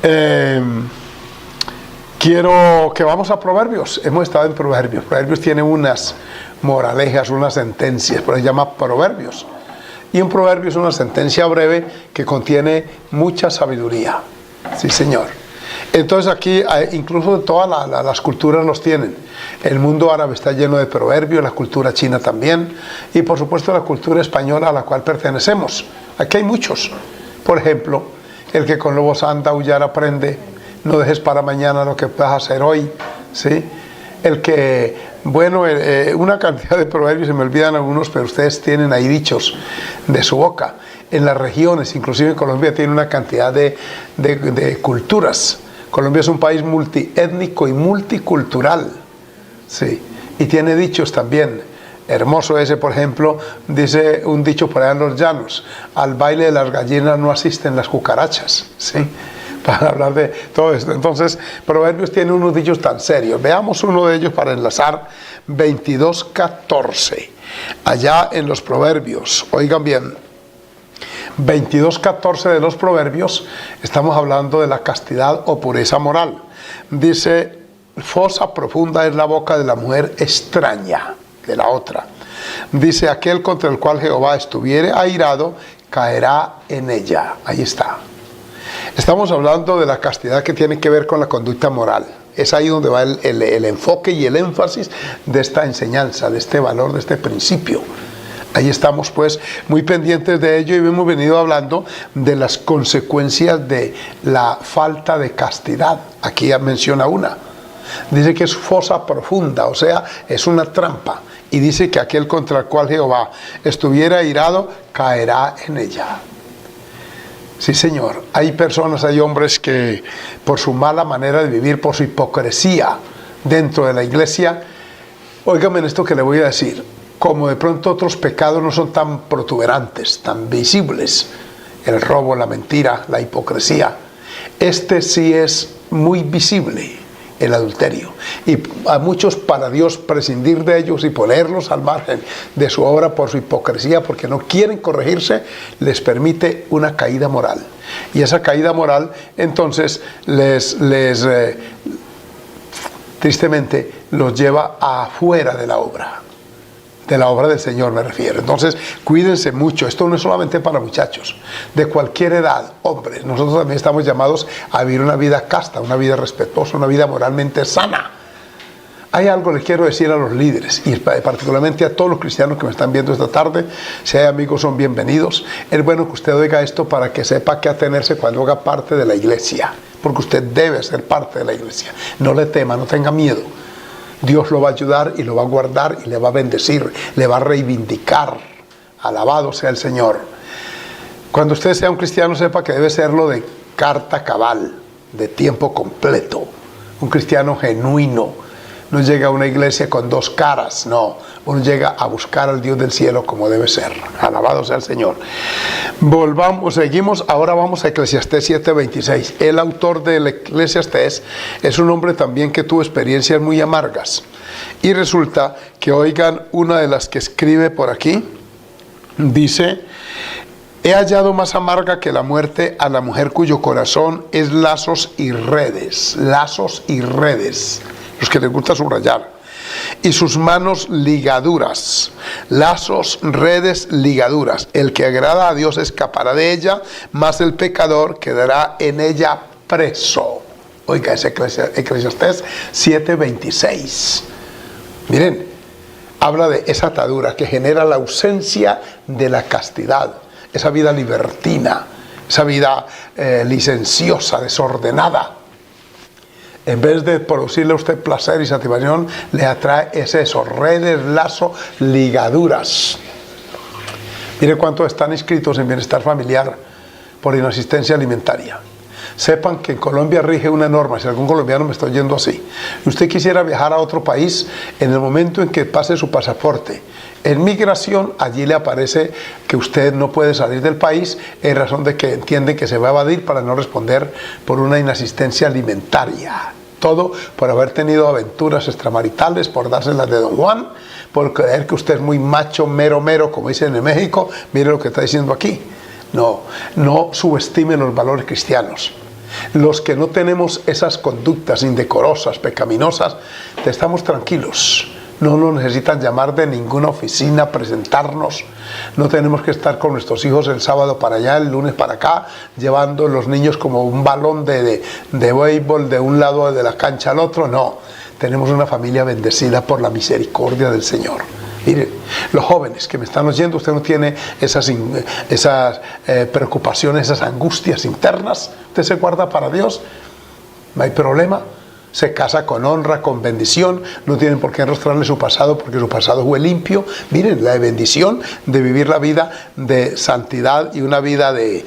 Eh, Quiero que vamos a Proverbios. Hemos estado en Proverbios. Proverbios tiene unas moralejas, unas sentencias, pero se llama Proverbios. Y un proverbio es una sentencia breve que contiene mucha sabiduría. Sí, señor. Entonces aquí, incluso todas las culturas los tienen. El mundo árabe está lleno de proverbios, la cultura china también, y por supuesto la cultura española a la cual pertenecemos. Aquí hay muchos. Por ejemplo, el que con lobos anda, aullar aprende. No dejes para mañana lo que vas a hacer hoy, ¿sí? El que, bueno, una cantidad de proverbios, se me olvidan algunos, pero ustedes tienen ahí dichos de su boca. En las regiones, inclusive en Colombia, tiene una cantidad de culturas. Colombia es un país multiétnico y multicultural, ¿sí? Y tiene dichos también. Hermoso ese, por ejemplo, dice un dicho por allá en los llanos: al baile de las gallinas no asisten las cucarachas, ¿sí? Para hablar de todo esto. Entonces, Proverbios tiene unos dichos tan serios. Veamos uno de ellos para enlazar. 22:14. Allá en los Proverbios, oigan bien, 22:14 de los Proverbios, estamos hablando de la castidad o pureza moral. Dice: fosa profunda es la boca de la mujer extraña, de la otra. Dice: aquel contra el cual Jehová estuviere airado, caerá en ella. Ahí está. Estamos hablando de la castidad que tiene que ver con la conducta moral. Es ahí donde va el enfoque y el énfasis de esta enseñanza, de este valor, de este principio. Ahí estamos pues muy pendientes de ello, y hemos venido hablando de las consecuencias de la falta de castidad. Aquí ya menciona una. Dice que es fosa profunda, o sea, es una trampa. Y dice que aquel contra el cual Jehová estuviera airado, caerá en ella. Sí, señor. Hay personas, hay hombres que por su mala manera de vivir, por su hipocresía dentro de la iglesia, óigame en esto que le voy a decir, como de pronto otros pecados no son tan protuberantes, tan visibles, el robo, la mentira, la hipocresía, este sí es muy visible, el adulterio. Y a muchos, para Dios prescindir de ellos y ponerlos al margen de su obra por su hipocresía, porque no quieren corregirse, les permite una caída moral. Y esa caída moral entonces tristemente los lleva afuera de la obra del Señor, me refiero. Entonces, cuídense mucho. Esto no es solamente para muchachos, de cualquier edad, hombres. Nosotros también estamos llamados a vivir una vida casta, una vida respetuosa, una vida moralmente sana. Hay algo que quiero decir a los líderes, y particularmente a todos los cristianos que me están viendo esta tarde. Si hay amigos, son bienvenidos. Es bueno que usted oiga esto para que sepa qué atenerse cuando haga parte de la iglesia, porque usted debe ser parte de la iglesia. No le tema, no tenga miedo. Dios lo va a ayudar y lo va a guardar y le va a bendecir, le va a reivindicar. Alabado sea el Señor. Cuando usted sea un cristiano, sepa que debe serlo de carta cabal, de tiempo completo. Un cristiano genuino. No llega a una iglesia con dos caras, no. Uno llega a buscar al Dios del cielo como debe ser. Alabado sea el Señor. Seguimos, ahora vamos a Eclesiastés 7:26. El autor del Eclesiastés es un hombre también que tuvo experiencias muy amargas. Y resulta que, oigan, una de las que escribe por aquí, dice: he hallado más amarga que la muerte a la mujer cuyo corazón es lazos y redes. Lazos y redes. Los que les gusta subrayar. Y sus manos ligaduras. Lazos, redes, ligaduras. El que agrada a Dios escapará de ella, mas el pecador quedará en ella preso. Oiga, ese Eclesiastés 7:26. Miren, habla de esa atadura que genera la ausencia de la castidad. Esa vida libertina, esa vida licenciosa, desordenada. En vez de producirle a usted placer y satisfacción, le atrae eso, redes, lazo, ligaduras. Mire cuántos están inscritos en bienestar familiar por inasistencia alimentaria. Sepan que en Colombia rige una norma, si algún colombiano me está oyendo así, y usted quisiera viajar a otro país, en el momento en que pase su pasaporte, en migración, allí le aparece que usted no puede salir del país en razón de que entiende que se va a evadir para no responder por una inasistencia alimentaria. Todo por haber tenido aventuras extramaritales, por dárselas de Don Juan, por creer que usted es muy macho, mero, como dicen en México. Mire lo que está diciendo aquí. No subestime los valores cristianos. Los que no tenemos esas conductas indecorosas, pecaminosas, estamos tranquilos. No nos necesitan llamar de ninguna oficina, presentarnos. No tenemos que estar con nuestros hijos el sábado para allá, el lunes para acá, llevando los niños como un balón de béisbol de un lado de la cancha al otro. No, tenemos una familia bendecida por la misericordia del Señor. Miren, los jóvenes que me están oyendo, usted no tiene esas preocupaciones, esas angustias internas. Usted se guarda para Dios, no hay problema. Se casa con honra, con bendición. No tienen por qué enrostrarle su pasado, porque su pasado fue limpio. Miren, la bendición de vivir la vida de santidad y una vida de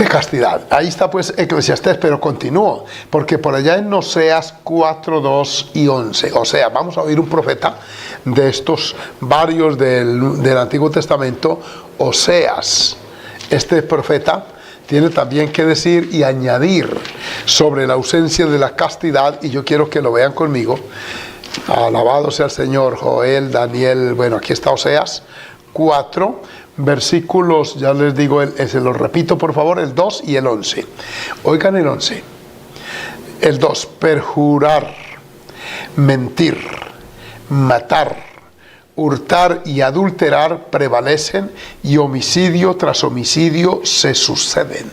castidad. Ahí está pues Eclesiastés, pero continúo, porque por allá en Oseas 4, 2 y 11, o sea, vamos a oír un profeta de estos varios del Antiguo Testamento, Oseas. Este profeta tiene también que decir y añadir sobre la ausencia de la castidad, y yo quiero que lo vean conmigo. Alabado sea el Señor. Joel, Daniel, bueno, aquí está Oseas 4, versículos, ya les digo, se los repito por favor, el 2 y el 11. Oigan el 11. El 2, perjurar, mentir, matar, hurtar y adulterar prevalecen, y homicidio tras homicidio se suceden.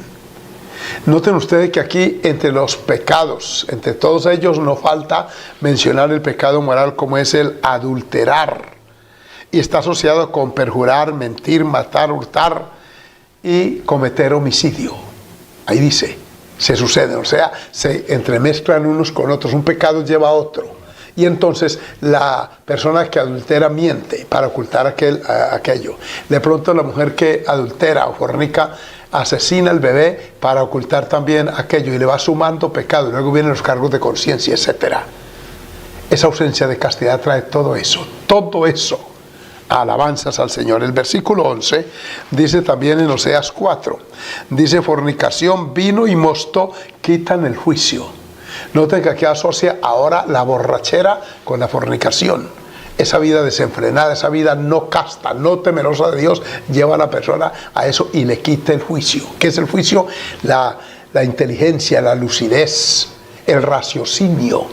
Noten ustedes que aquí entre los pecados, entre todos ellos no falta mencionar el pecado moral como es el adulterar. Y está asociado con perjurar, mentir, matar, hurtar y cometer homicidio. Ahí dice, se suceden, o sea, se entremezclan unos con otros, un pecado lleva a otro. Y entonces la persona que adultera miente para ocultar aquello. De pronto la mujer que adultera o fornica asesina al bebé para ocultar también aquello, y le va sumando pecado. Y luego vienen los cargos de conciencia, etc. Esa ausencia de castidad trae todo eso. Todo eso. Alabanzas al Señor. El versículo 11 dice también en Oseas 4. Dice, fornicación, vino y mosto quitan el juicio. Noten que aquí asocia ahora la borrachera con la fornicación. Esa vida desenfrenada, esa vida no casta, no temerosa de Dios, lleva a la persona a eso y le quita el juicio. ¿Qué es el juicio? La inteligencia, la lucidez, el raciocinio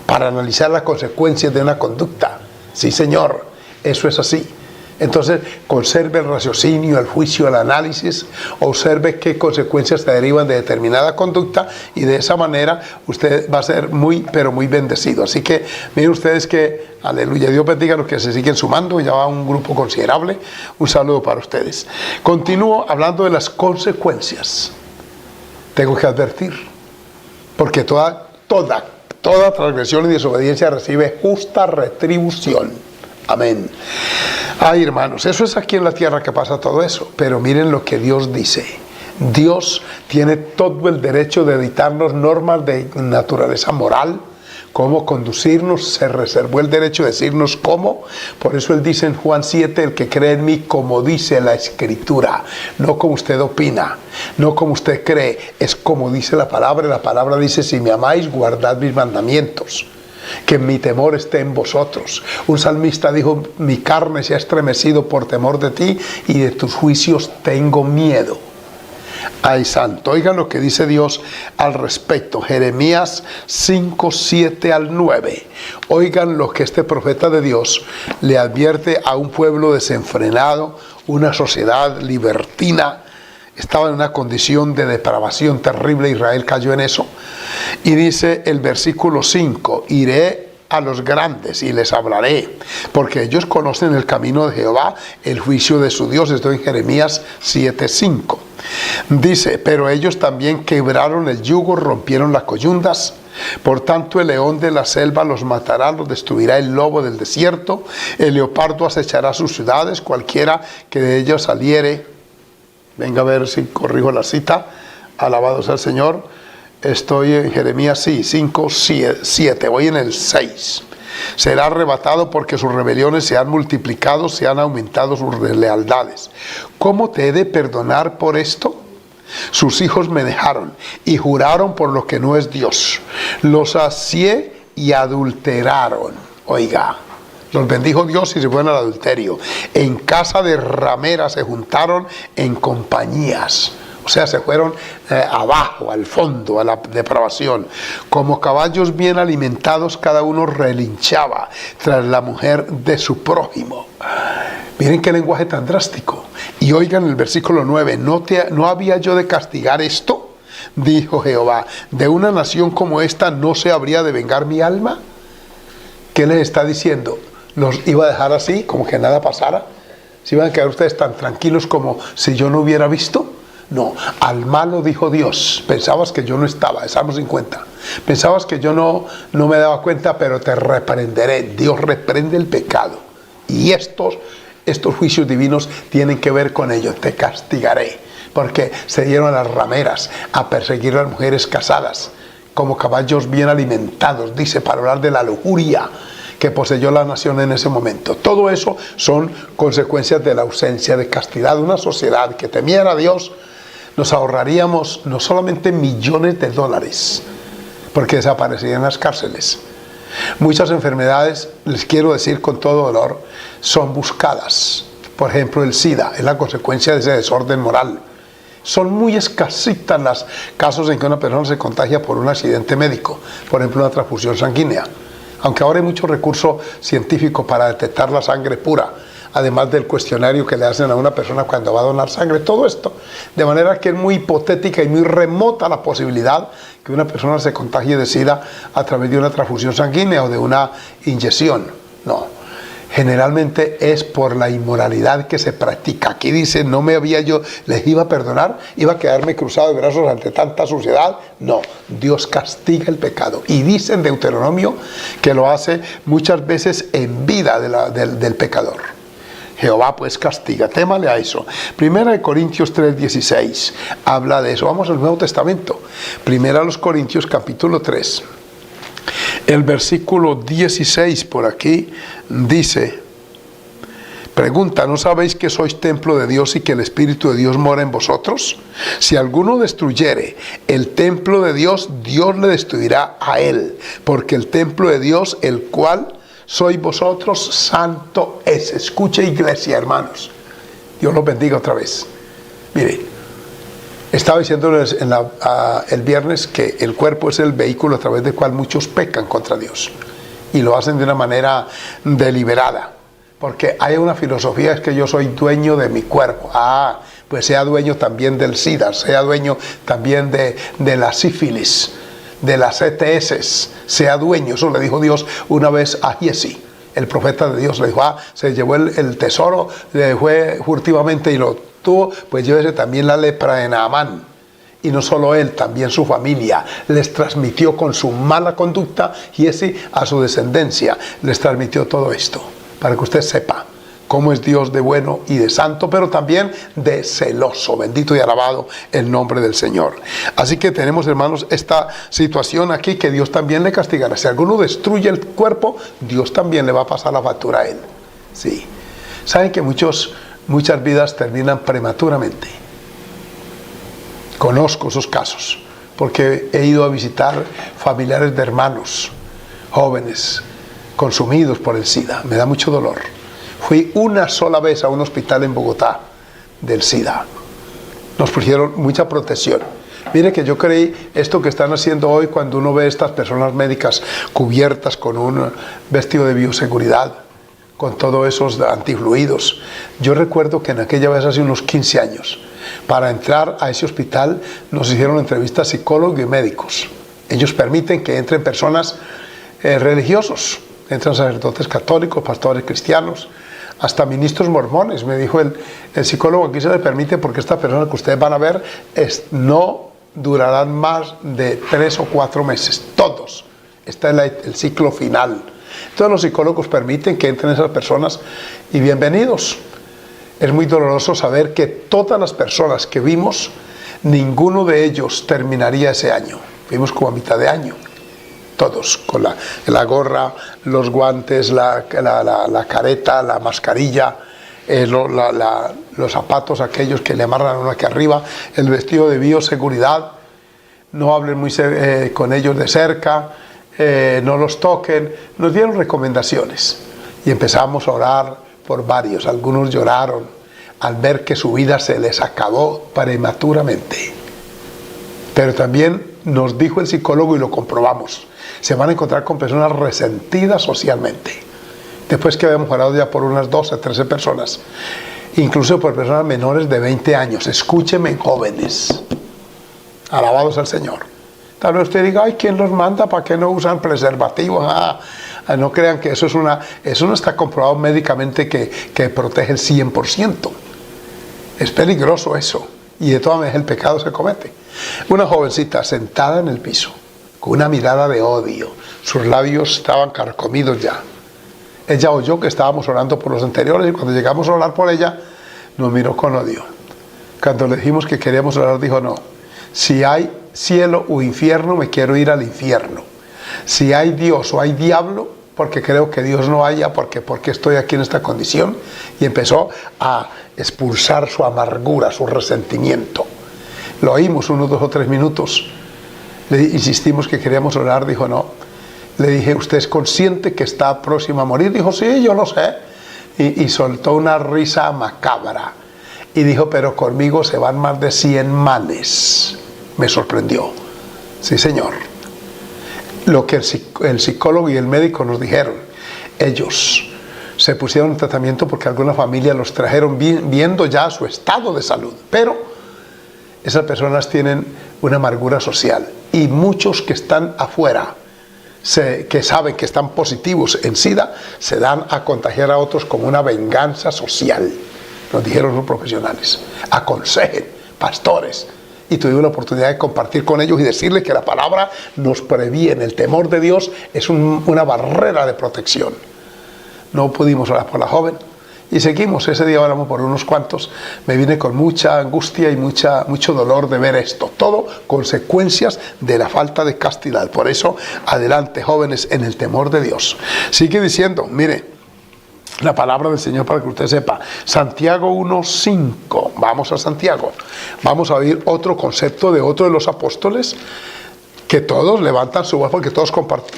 para analizar las consecuencias de una conducta. Sí, Señor, eso es así. Entonces, conserve el raciocinio, el juicio, el análisis, observe qué consecuencias se derivan de determinada conducta, y de esa manera usted va a ser muy, pero muy bendecido. Así que miren ustedes que, aleluya, Dios bendiga a los que se siguen sumando, ya va un grupo considerable. Un saludo para ustedes. Continúo hablando de las consecuencias. Tengo que advertir, porque toda transgresión y desobediencia recibe justa retribución. Amén. Ay, hermanos, eso es aquí en la tierra que pasa todo eso. Pero miren lo que Dios dice. Dios tiene todo el derecho de dictarnos normas de naturaleza moral, cómo conducirnos. Se reservó el derecho de decirnos cómo. Por eso Él dice en Juan 7, el que cree en mí, como dice la Escritura. No como usted opina, no como usted cree, es como dice la palabra. La palabra dice, si me amáis, guardad mis mandamientos. Que mi temor esté en vosotros. Un salmista dijo, mi carne se ha estremecido por temor de ti, y de tus juicios tengo miedo. Ay, santo. Oigan lo que dice Dios al respecto. Jeremías 5, 7 al 9. Oigan lo que este profeta de Dios le advierte a un pueblo desenfrenado, una sociedad libertina. Estaba en una condición de depravación terrible. Israel cayó en eso. Y dice el versículo 5, iré a los grandes y les hablaré, porque ellos conocen el camino de Jehová, el juicio de su Dios. Esto en Jeremías 7:5. Dice, pero ellos también quebraron el yugo, rompieron las coyundas. Por tanto el león de la selva los matará, los destruirá el lobo del desierto, el leopardo acechará sus ciudades, cualquiera que de ellos saliere. Venga a ver si corrijo la cita. Alabado sea el Señor. Estoy en Jeremías 5, 7, voy en el 6. Será arrebatado porque sus rebeliones se han multiplicado, se han aumentado sus deslealtades. ¿Cómo te he de perdonar por esto? Sus hijos me dejaron y juraron por lo que no es Dios. Los sacié y adulteraron. Oiga, los bendijo Dios y se fueron al adulterio. En casa de rameras se juntaron en compañías. O sea, se fueron abajo, al fondo, a la depravación. Como caballos bien alimentados, cada uno relinchaba tras la mujer de su prójimo. Miren qué lenguaje tan drástico. Y oigan el versículo 9, ¿no había yo de castigar esto? Dijo Jehová, ¿de una nación como esta no se habría de vengar mi alma? ¿Qué les está diciendo? ¿Los iba a dejar así, como que nada pasara? ¿Se iban a quedar ustedes tan tranquilos como si yo no hubiera visto? No, al malo dijo Dios, pensabas que yo no estaba, estamos en cuenta. Pensabas que yo no me daba cuenta, pero te reprenderé. Dios reprende el pecado. Y estos juicios divinos tienen que ver con ello. Te castigaré, porque se dieron a las rameras a perseguir a las mujeres casadas, como caballos bien alimentados, dice, para hablar de la lujuria que poseyó la nación en ese momento. Todo eso son consecuencias de la ausencia de castidad. Una sociedad que temiera a Dios, nos ahorraríamos no solamente millones de dólares, porque desaparecerían las cárceles. Muchas enfermedades, les quiero decir con todo dolor, son buscadas. Por ejemplo, el SIDA es la consecuencia de ese desorden moral. Son muy escasitas los casos en que una persona se contagia por un accidente médico, por ejemplo, una transfusión sanguínea. Aunque ahora hay mucho recurso científico para detectar la sangre pura, además del cuestionario que le hacen a una persona cuando va a donar sangre, todo esto, de manera que es muy hipotética y muy remota la posibilidad que una persona se contagie de SIDA a través de una transfusión sanguínea o de una inyección. No, generalmente es por la inmoralidad que se practica. Aquí dice, no me había yo, les iba a perdonar, iba a quedarme cruzado de brazos ante tanta suciedad. No, Dios castiga el pecado. Y dice en Deuteronomio que lo hace muchas veces en vida del pecador. Jehová pues castiga, témale a eso. Primera de Corintios 3:16 habla de eso. Vamos al Nuevo Testamento. Primera a los Corintios capítulo 3. El versículo 16 por aquí dice, pregunta, ¿no sabéis que sois templo de Dios y que el Espíritu de Dios mora en vosotros? Si alguno destruyere el templo de Dios, Dios le destruirá a él, porque el templo de Dios, el cual sois vosotros, santo es. Escuche, iglesia, hermanos. Dios los bendiga otra vez. Mire, estaba diciéndoles el viernes que el cuerpo es el vehículo a través del cual muchos pecan contra Dios. Y lo hacen de una manera deliberada. Porque hay una filosofía, es que yo soy dueño de mi cuerpo. Pues sea dueño también del SIDA, sea dueño también de la sífilis, de las ETS, sea dueño. Eso le dijo Dios una vez a Giesi, el profeta de Dios. Le dijo, se llevó el tesoro, le fue furtivamente y lo tuvo, pues llévese también la lepra de Naamán. Y no solo él, también su familia. Les transmitió con su mala conducta, Giesi, a su descendencia, les transmitió todo esto, para que usted sepa cómo es Dios de bueno y de santo, pero también de celoso. Bendito y alabado el nombre del Señor. Así que tenemos, hermanos, esta situación aquí que Dios también le castigará. Si alguno destruye el cuerpo, Dios también le va a pasar la factura a él. Sí. Saben que muchas vidas terminan prematuramente. Conozco esos casos, porque he ido a visitar familiares de hermanos jóvenes consumidos por el SIDA. Me da mucho dolor. Fui una sola vez a un hospital en Bogotá del SIDA. Nos pusieron mucha protección. Mire que yo creí esto que están haciendo hoy cuando uno ve a estas personas médicas cubiertas con un vestido de bioseguridad, con todos esos antifluidos. Yo recuerdo que en aquella vez, hace unos 15 años, para entrar a ese hospital nos hicieron entrevistas psicólogos y médicos. Ellos permiten que entren personas religiosos, entran sacerdotes católicos, pastores cristianos, hasta ministros mormones. Me dijo el psicólogo, aquí se le permite porque estas personas que ustedes van a ver no durarán más de 3 o 4 meses, todos. Está el ciclo final. Entonces los psicólogos permiten que entren esas personas y bienvenidos. Es muy doloroso saber que todas las personas que vimos, ninguno de ellos terminaría ese año. Vimos como a mitad de año. Todos, con la gorra, los guantes, la careta, la mascarilla, los zapatos aquellos que le amarran a uno aquí arriba, el vestido de bioseguridad. No hablen muy con ellos de cerca, no los toquen. Nos dieron recomendaciones y empezamos a orar por varios. Algunos lloraron, al ver que su vida se les acabó prematuramente. Pero también nos dijo el psicólogo, y lo comprobamos, se van a encontrar con personas resentidas socialmente. Después que habíamos orado ya por unas 12, 13 personas, incluso por personas menores de 20 años. Escúcheme, jóvenes, alabados al Señor. Tal vez usted diga, ay, ¿quién los manda? ¿Para qué no usan preservativos? No crean que eso no está comprobado médicamente que protege el 100%. Es peligroso eso, y de todas maneras el pecado se comete. Una jovencita sentada en el piso, con una mirada de odio, sus labios estaban carcomidos ya. Ella oyó que estábamos orando por los anteriores, y cuando llegamos a orar por ella, nos miró con odio. Cuando le dijimos que queríamos orar, dijo, no, si hay cielo o infierno, me quiero ir al infierno. Si hay Dios o hay diablo, porque creo que Dios no haya, porque estoy aquí en esta condición. Y empezó a expulsar su amargura, su resentimiento. Lo oímos unos 2 o 3 minutos. Le insistimos que queríamos orar, dijo no. Le dije, ¿usted es consciente que está próxima a morir? Dijo, sí, yo lo sé. Y soltó una risa macabra. Y dijo, pero conmigo se van más de 100 males. Me sorprendió. Sí, señor. Lo que el psicólogo y el médico nos dijeron, ellos se pusieron en tratamiento porque alguna familia los trajeron viendo ya su estado de salud. Pero esas personas tienen una amargura social. Y muchos que están afuera, que saben que están positivos en SIDA, se dan a contagiar a otros como una venganza social. Nos dijeron los profesionales. Aconsejen, pastores. Y tuvimos la oportunidad de compartir con ellos y decirles que la palabra nos previene. El temor de Dios es una barrera de protección. No pudimos orar por la joven. Y seguimos, ese día oramos por unos cuantos. Me vine con mucha angustia y mucho dolor de ver esto. Todo consecuencias de la falta de castidad. Por eso, adelante, jóvenes, en el temor de Dios. Sigue diciendo, mire, la palabra del Señor para que usted sepa. Santiago 1:5. Vamos a Santiago. Vamos a oír otro concepto de otro de los apóstoles, que todos levantan su voz porque todos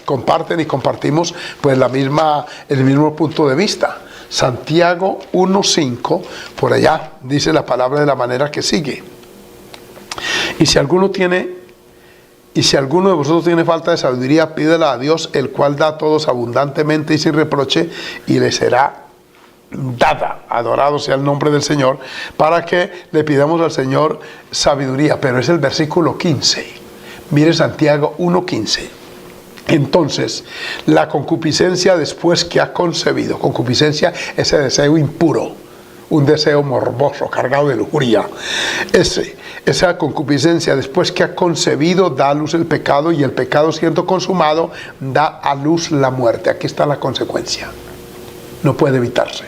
comparten y compartimos pues el mismo punto de vista. Santiago 1:5, por allá dice la palabra de la manera que sigue. Y si alguno de vosotros tiene falta de sabiduría, pídela a Dios, el cual da a todos abundantemente y sin reproche, y le será dada. Adorado sea el nombre del Señor, para que le pidamos al Señor sabiduría. Pero es el versículo 15. Mire Santiago 1:15. Entonces, la concupiscencia después que ha concebido, concupiscencia, ese deseo impuro, un deseo morboso, cargado de lujuria, esa concupiscencia después que ha concebido da a luz el pecado, y el pecado siendo consumado da a luz la muerte. Aquí está la consecuencia. No puede evitarse.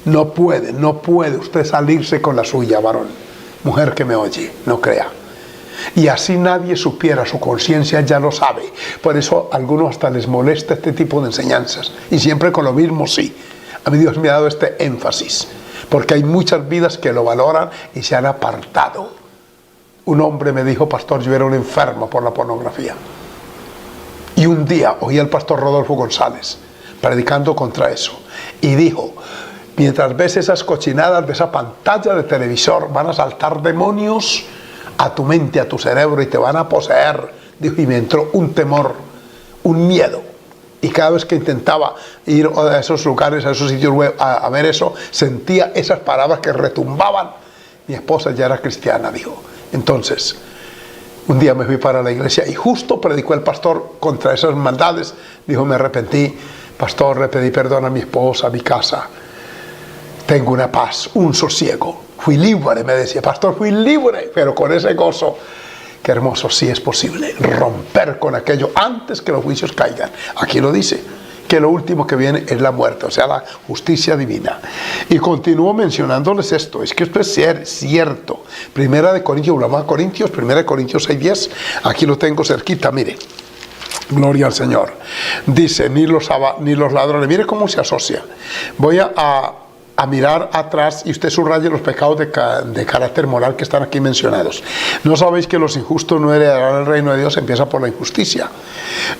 No puede usted salirse con la suya, varón, mujer que me oye, no crea. Y así nadie supiera, su conciencia ya lo sabe. Por eso a algunos hasta les molesta este tipo de enseñanzas. Y siempre con lo mismo, sí. A mí Dios me ha dado este énfasis, porque hay muchas vidas que lo valoran y se han apartado. Un hombre me dijo, pastor, yo era un enfermo por la pornografía. Y un día oí al pastor Rodolfo González predicando contra eso. Y dijo, mientras ves esas cochinadas de esa pantalla de televisor, van a saltar demonios a tu mente, a tu cerebro, y te van a poseer. Dijo, y me entró un temor, un miedo. Y cada vez que intentaba ir a esos lugares, a esos sitios web, a ver eso, sentía esas palabras que retumbaban. Mi esposa ya era cristiana, dijo. Entonces, un día me fui para la iglesia y justo predicó el pastor contra esas maldades. Dijo, me arrepentí, pastor, le pedí perdón a mi esposa, a mi casa. Tengo una paz, un sosiego. Fui libre, me decía, pastor, fui libre, pero con ese gozo. Qué hermoso, sí es posible romper con aquello antes que los juicios caigan. Aquí lo dice, que lo último que viene es la muerte, o sea, la justicia divina. Y continúo mencionándoles esto, es que esto es cierto. Primera de Corintios, hablamos de Corintios, Primera de Corintios 6:10, aquí lo tengo cerquita, mire. Gloria al Señor. Dice, ni los ladrones, mire cómo se asocia. Voy a a mirar atrás y usted subraye los pecados de carácter moral que están aquí mencionados. ¿No sabéis que los injustos no heredarán el reino de Dios? Empieza por la injusticia.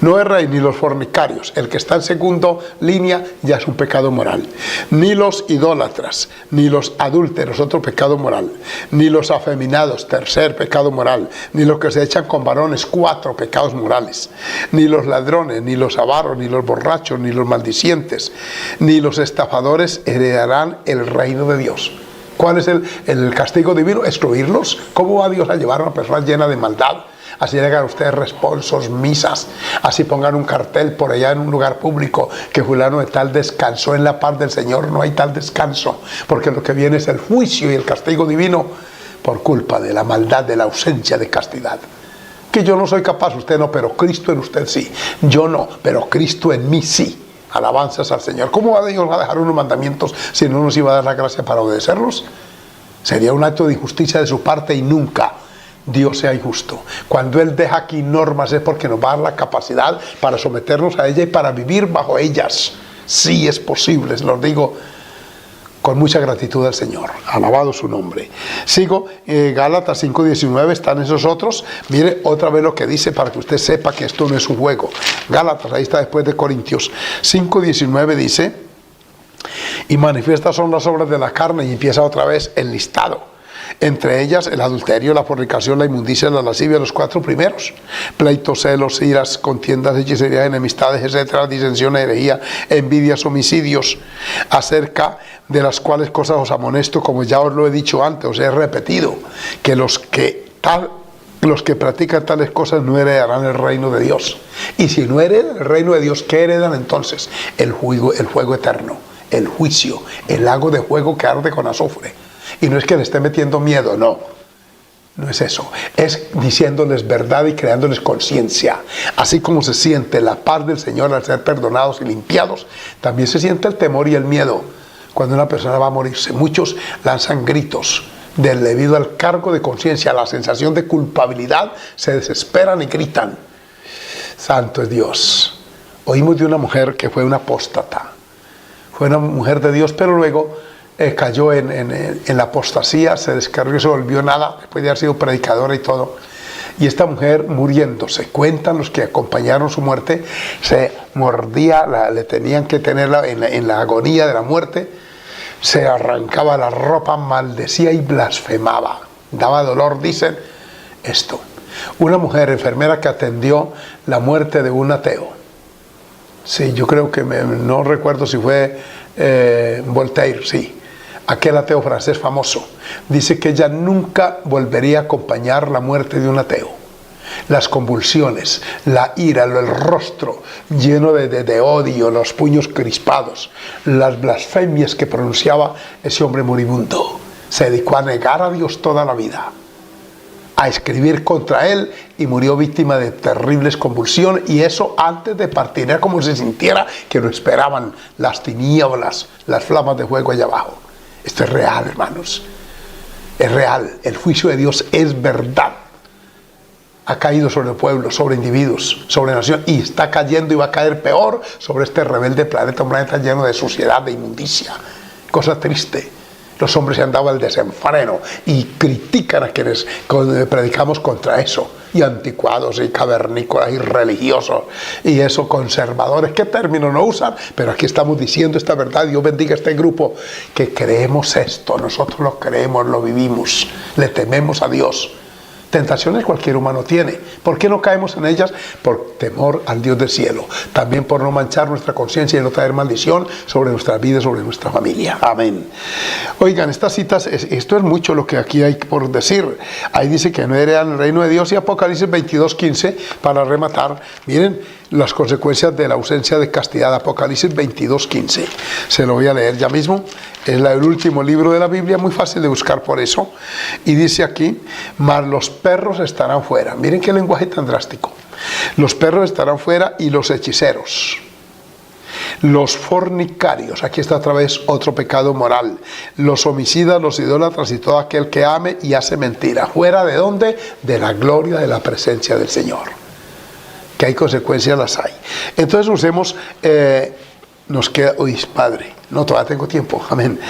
No erréis ni los fornicarios, el que está en segundo línea ya es un pecado moral, ni los idólatras, ni los adúlteros, otro pecado moral, ni los afeminados, tercer pecado moral, ni los que se echan con varones, cuatro pecados morales, ni los ladrones, ni los avaros, ni los borrachos, ni los maldicientes, ni los estafadores heredarán el reino de Dios. ¿Cuál es el castigo divino? Excluirlos. ¿Cómo va Dios a llevar a una persona llena de maldad? Así llegan ustedes responsos, misas, así pongan un cartel por allá en un lugar público que fulano de tal descansó en la paz del Señor. No hay tal descanso, porque lo que viene es el juicio y el castigo divino por culpa de la maldad, de la ausencia de castidad. Que yo no soy capaz, usted no, pero Cristo en usted sí. Yo no, pero Cristo en mí sí. Alabanzas al Señor. ¿Cómo va Dios a dejar unos mandamientos si no nos iba a dar la gracia para obedecerlos? Sería un acto de injusticia de su parte y nunca Dios sea injusto. Cuando Él deja aquí normas es porque nos va a dar la capacidad para someternos a ella y para vivir bajo ellas. Sí es posible, se los digo con mucha gratitud al Señor. Alabado su nombre. Sigo, Gálatas 5:19, están esos otros. Mire otra vez lo que dice para que usted sepa que esto no es un juego. Gálatas, ahí está después de Corintios. 5:19 dice, y manifiestas son las obras de la carne, y empieza otra vez el listado. Entre ellas el adulterio, la fornicación, la inmundicia, la lascivia, los cuatro primeros: pleitos, celos, iras, contiendas, hechicerías, enemistades, etcétera, disensiones, herejía, envidias, homicidios, acerca de las cuales cosas os amonesto, como ya os lo he dicho antes, os he repetido, que los que practican tales cosas no heredarán el reino de Dios. Y si no heredan el reino de Dios, ¿qué heredan entonces? El fuego eterno, el juicio, el lago de fuego que arde con azufre. Y no es que le esté metiendo miedo, no es eso, es diciéndoles verdad y creándoles conciencia. Así como se siente la paz del Señor al ser perdonados y limpiados, también se siente el temor y el miedo cuando una persona va a morirse. Muchos lanzan gritos debido al cargo de conciencia, a la sensación de culpabilidad, se desesperan y gritan. Santo es Dios. Oímos de una mujer que fue una apóstata, fue una mujer de Dios, pero luego cayó en la apostasía, se descarrió, se volvió nada, después de haber sido predicadora y todo. Y esta mujer muriéndose, cuentan los que acompañaron su muerte, se mordía, le tenían que tenerla en la agonía de la muerte, se arrancaba la ropa, maldecía y blasfemaba, daba dolor, dicen esto. Una mujer enfermera que atendió la muerte de un ateo. Sí, yo creo que no recuerdo si fue Voltaire, sí, aquel ateo francés famoso. Dice que ella nunca volvería a acompañar la muerte de un ateo. Las convulsiones, la ira, el rostro lleno de odio, los puños crispados, las blasfemias que pronunciaba ese hombre moribundo. Se dedicó a negar a Dios toda la vida, a escribir contra él, y murió víctima de terribles convulsiones, y eso antes de partir. Era como si sintiera que lo esperaban las tinieblas, las flamas de fuego allá abajo. Esto es real, hermanos, es real. El juicio de Dios es verdad. Ha caído sobre el pueblo, sobre individuos, sobre nación, y está cayendo y va a caer peor sobre este rebelde planeta, un planeta lleno de suciedad, de inmundicia. Cosa triste. Los hombres se han dado al desenfreno y critican a quienes predicamos contra eso, y anticuados y cavernícolas y religiosos y eso, conservadores. ¿Qué término no usan? Pero aquí estamos diciendo esta verdad. Dios bendiga a este grupo que creemos esto, nosotros lo creemos, lo vivimos, le tememos a Dios. Tentaciones cualquier humano tiene. ¿Por qué no caemos en ellas? Por temor al Dios del cielo. También por no manchar nuestra conciencia y no traer maldición sobre nuestras vidas, sobre nuestra familia. Amén. Oigan, estas citas, esto es mucho lo que aquí hay por decir. Ahí dice que no heredan el reino de Dios, y Apocalipsis 22:15, para rematar. Miren las consecuencias de la ausencia de castidad. Apocalipsis 22:15. Se lo voy a leer ya mismo. Es el último libro de la Biblia, muy fácil de buscar por eso. Y dice aquí, mas los perros estarán fuera. Miren qué lenguaje tan drástico. Los perros estarán fuera, y los hechiceros, los fornicarios, aquí está otra vez otro pecado moral, los homicidas, los idólatras y todo aquel que ame y hace mentira. ¿Fuera de dónde? De la gloria, de la presencia del Señor. Que hay consecuencias, las hay. Entonces usemos, nos queda, uy, Padre, No, todavía tengo tiempo. Amén.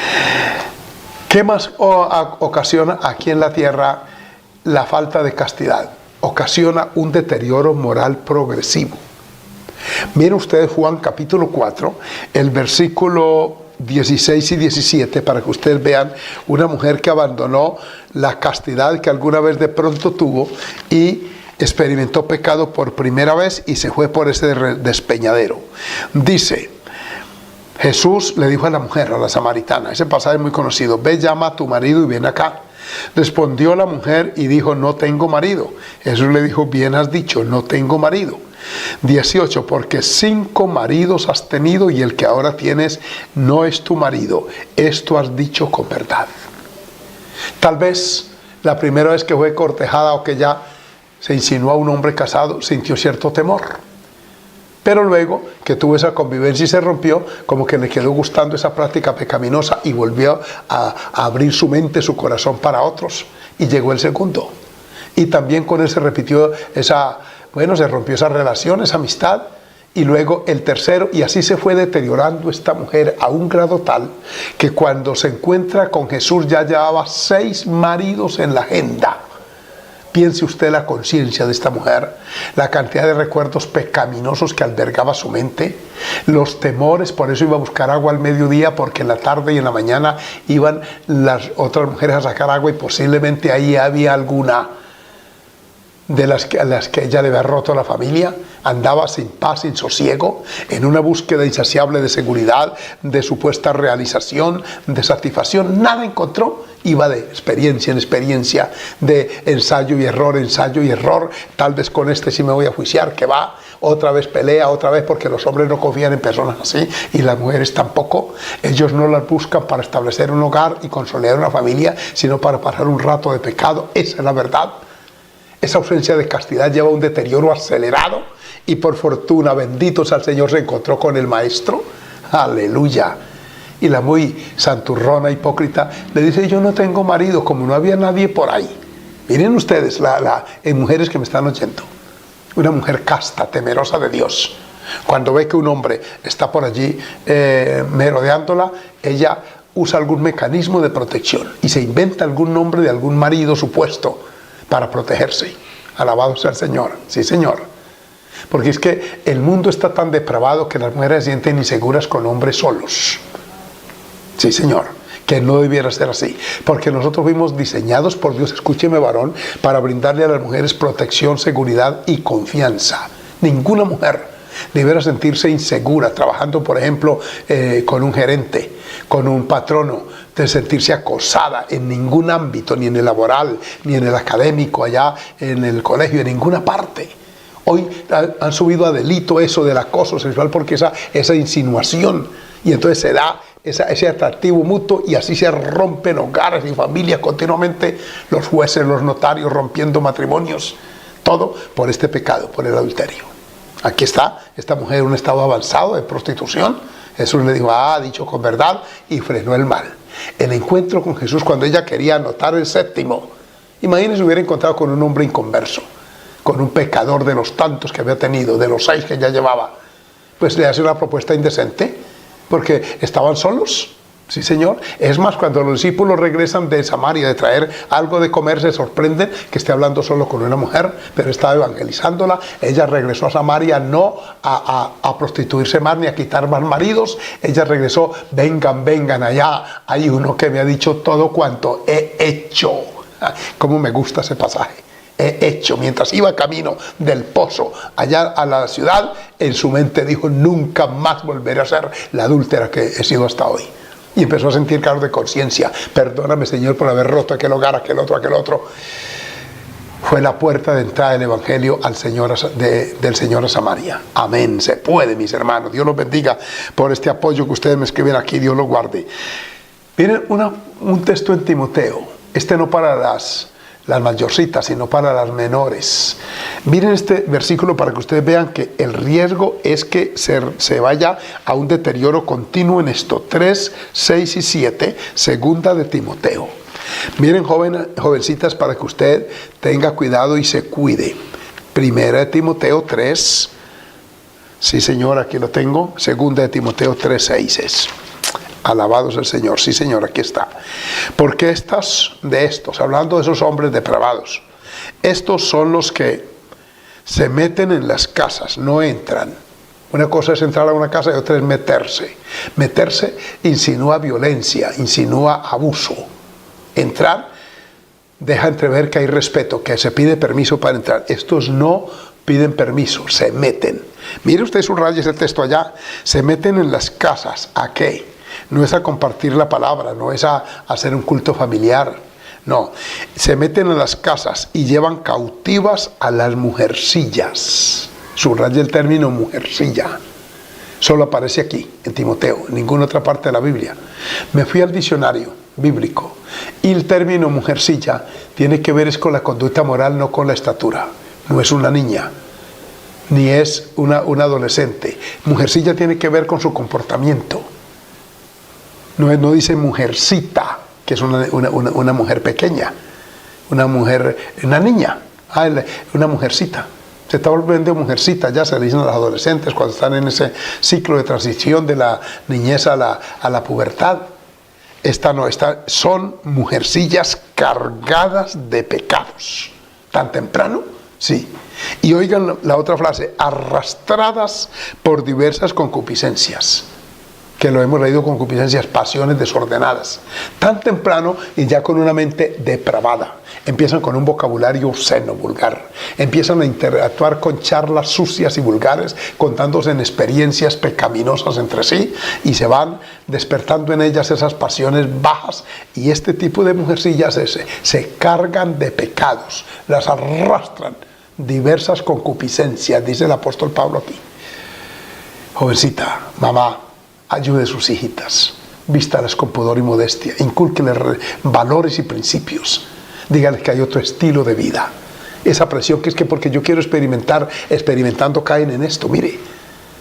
¿Qué más ocasiona aquí en la tierra la falta de castidad? Ocasiona un deterioro moral progresivo. Miren ustedes Juan capítulo 4, el versículo 16 y 17, para que ustedes vean una mujer que abandonó la castidad que alguna vez de pronto tuvo y experimentó pecado por primera vez y se fue por ese despeñadero. Dice, Jesús le dijo a la mujer, a la samaritana, ese pasaje es muy conocido, ve, llama a tu marido y ven acá. Respondió la mujer y dijo, no tengo marido. Jesús le dijo, bien has dicho, no tengo marido. 18, porque 5 maridos has tenido y el que ahora tienes no es tu marido. Esto has dicho con verdad. Tal vez la primera vez que fue cortejada o que ya se insinuó a un hombre casado, sintió cierto temor. Pero luego que tuvo esa convivencia y se rompió, como que le quedó gustando esa práctica pecaminosa y volvió a abrir su mente, su corazón para otros. Y llegó el segundo. Y también con él se repitió se rompió esa relación, esa amistad. Y luego el tercero, y así se fue deteriorando esta mujer a un grado tal que cuando se encuentra con Jesús ya llevaba 6 maridos en la agenda. Piense usted la conciencia de esta mujer, la cantidad de recuerdos pecaminosos que albergaba su mente, los temores, por eso iba a buscar agua al mediodía, porque en la tarde y en la mañana iban las otras mujeres a sacar agua y posiblemente ahí había alguna de las que ella le había roto la familia. Andaba sin paz, sin sosiego, en una búsqueda insaciable de seguridad, de supuesta realización, de satisfacción. Nada encontró. Iba de experiencia en experiencia, de ensayo y error. Tal vez con este sí me voy a juiciar, que va, otra vez pelea, otra vez, porque los hombres no confían en personas así, y las mujeres tampoco. Ellos no las buscan para establecer un hogar y consolidar una familia, sino para pasar un rato de pecado. Esa es la verdad. Esa ausencia de castidad lleva a un deterioro acelerado y por fortuna, bendito sea el Señor, se encontró con el Maestro. Aleluya. Y la muy santurrona, hipócrita, le dice, yo no tengo marido, como no había nadie por ahí. Miren ustedes, mujeres que me están oyendo, una mujer casta, temerosa de Dios. Cuando ve que un hombre está por allí merodeándola, ella usa algún mecanismo de protección y se inventa algún nombre de algún marido supuesto para protegerse. Alabado sea el Señor. Sí, Señor. Porque es que el mundo está tan depravado que las mujeres se sienten inseguras con hombres solos. Sí, Señor. Que no debiera ser así. Porque nosotros fuimos diseñados por Dios, escúcheme varón, para brindarle a las mujeres protección, seguridad y confianza. Ninguna mujer debiera sentirse insegura trabajando, por ejemplo, con un gerente, con un patrono, de sentirse acosada en ningún ámbito, ni en el laboral, ni en el académico, allá en el colegio, en ninguna parte. Hoy han subido a delito eso del acoso sexual porque esa insinuación, y entonces se da ese atractivo mutuo y así se rompen hogares y familias continuamente, los jueces, los notarios rompiendo matrimonios, todo por este pecado, por el adulterio. Aquí está esta mujer en un estado avanzado de prostitución. Jesús le dijo, dicho con verdad, y frenó el mal. El encuentro con Jesús cuando ella quería anotar el 7º, imagínense hubiera encontrado con un hombre inconverso, con un pecador de los tantos que había tenido, de los 6 que ya llevaba, pues le hace una propuesta indecente, porque estaban solos. Sí, Señor. Es más, cuando los discípulos regresan de Samaria de traer algo de comer, se sorprenden que esté hablando solo con una mujer, pero estaba evangelizándola. Ella regresó a Samaria no a prostituirse más ni a quitar más maridos. Ella regresó, vengan allá. Hay uno que me ha dicho todo cuanto he hecho. Cómo me gusta ese pasaje. He hecho. Mientras iba camino del pozo allá a la ciudad, en su mente dijo, nunca más volveré a ser la adúltera que he sido hasta hoy. Y empezó a sentir cargo de conciencia. Perdóname, Señor, por haber roto aquel hogar, aquel otro. Fue la puerta de entrada del Evangelio del Señor a Samaria. Amén. Se puede, mis hermanos. Dios los bendiga por este apoyo que ustedes me escriben aquí. Dios los guarde. Miren un texto en Timoteo. Este no para las mayorcitas, sino para las menores. Miren este versículo para que ustedes vean que el riesgo es que se vaya a un deterioro continuo en esto. 3, 6 y 7, segunda de Timoteo. Miren, jovencitas, para que usted tenga cuidado y se cuide. Primera de Timoteo 3, sí, Señor, aquí lo tengo. Segunda de Timoteo 3, 6 es. Alabado es el Señor. Sí, Señor, aquí está. Porque hablando de esos hombres depravados, estos son los que se meten en las casas, no entran. Una cosa es entrar a una casa y otra es meterse. Meterse insinúa violencia, insinúa abuso. Entrar deja entrever que hay respeto, que se pide permiso para entrar. Estos no piden permiso, se meten. Mire usted, subraya ese texto allá. Se meten en las casas. ¿A qué? No es a compartir la palabra, no es a hacer un culto familiar. No, se meten en las casas y llevan cautivas a las mujercillas. Subraya el término mujercilla. Solo aparece aquí, en Timoteo, en ninguna otra parte de la Biblia. Me fui al diccionario bíblico y el término mujercilla tiene que ver es con la conducta moral, no con la estatura. No es una niña, ni es una adolescente. Mujercilla tiene que ver con su comportamiento. No dice mujercita, que es una mujer pequeña, una niña, una mujercita. Se está volviendo mujercita, ya se le dicen a los adolescentes cuando están en ese ciclo de transición de la niñez a la pubertad. Son mujercillas cargadas de pecados. ¿Tan temprano? Sí. Y oigan la otra frase, arrastradas por diversas concupiscencias. Que lo hemos leído, concupiscencias, pasiones desordenadas. Tan temprano y ya con una mente depravada. Empiezan con un vocabulario obsceno, vulgar. Empiezan a interactuar con charlas sucias y vulgares, contándose en experiencias pecaminosas entre sí, y se van despertando en ellas esas pasiones bajas, y este tipo de mujercillas se cargan de pecados, las arrastran, diversas concupiscencias, dice el apóstol Pablo aquí. Jovencita, mamá, ayude a sus hijitas, vístalas con pudor y modestia, incúlqueles valores y principios, dígales que hay otro estilo de vida. Esa presión que es que porque yo quiero experimentando caen en esto. Mire,